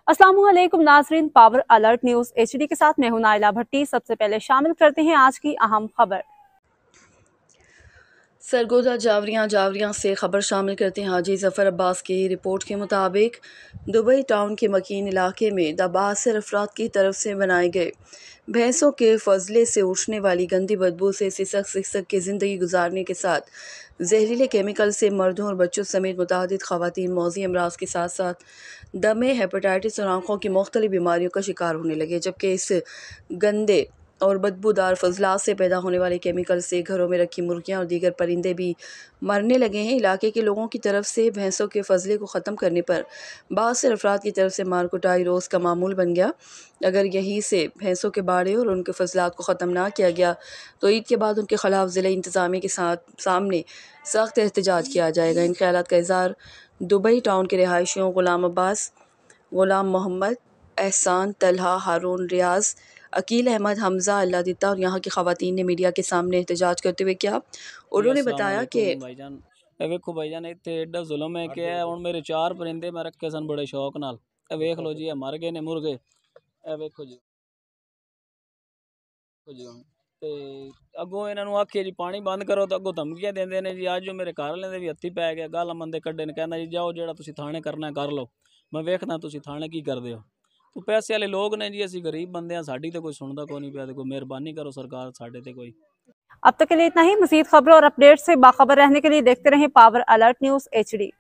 अस्सलाम वालेकुम नाजरीन, पावर अलर्ट न्यूज एचडी के साथ मैं हूं नाइला भट्टी। सबसे पहले शामिल करते हैं आज की अहम खबर। सरगोदा जावरियां से खबर शामिल करते हैं। हाजी जफर अब्बास की रिपोर्ट के मुताबिक दुबई टाउन के मकीन इलाके में दबासर अफराद की तरफ से बनाए गए भैंसों के फजले से उठने वाली गंदी बदबू से सिसक सिसक के ज़िंदगी गुजारने के साथ जहरीले केमिकल से मर्दों और बच्चों समेत मुतअद्दिद ख़वातीन मौजी अमराज के साथ साथ दमे, हेपेटाइटिस और आँखों की मुख्तलिफ बीमारियों का शिकार होने लगे। जबकि इस गंदे और बदबूदार फजलात से पैदा होने वाले केमिकल से घरों में रखी मुर्गियां और दीगर परिंदे भी मरने लगे हैं। इलाके के लोगों की तरफ से भैंसों के फजले को ख़त्म करने पर बहुत से अफराद की तरफ से मार कुटाई रोज़ का मामूल बन गया। अगर यहीं से भैंसों के बाड़े और उनके फजलात को ख़त्म ना किया गया तो ईद के बाद उनके ख़िलाफ़ ज़िला इंतज़ामिया के सामने सख्त एहतजाज किया जाएगा। इन ख्यालात का इज़हार दुबई टाउन के रिहायशियों गुलाम अब्बास, गुलाम मोहम्मद, एहसान, तलहा, हारून, रियाज, अकील अहमद, हमजा, अल्लादिता और यहाँ की ख़वातीन ने मीडिया के सामने एहतजाज करते हुए किया। उन्होंने बताया कि भाईजान वेखो भाईजान इत्थे एडा जुल्म है कि हुण मेरे 4 परिंदे मैं रखे सन बड़े शौक नाल। वेख लो जी मर गए ने मुर्गे। वेखो जी हुण ते अगों इन्हां नूं आखिए जी पानी बंद करो तो अगों धमकियां देंदे ने जी। अज मेरे घर वाले दे भी हत्थी पै गया, गालां मंदे कड्ढे ने, कहंदा जी जाओ जेड़ा तुसीं थाणे करना कर लो। मैं वेखदा तुसीं थाणे की करदे हो। तो पैसे वाले लोग ने जी, असीं गरीब बंदे हैं, साडी ते कोई सुनदा कोई नहीं पिया। ते कोई मेहरबानी करो सरकार साडे ते कोई। अब तक के लिए इतना ही। मज़ीद खबरों और अपडेट से बाखबर रहने के लिए देखते रहें पावर अलर्ट न्यूज एचडी।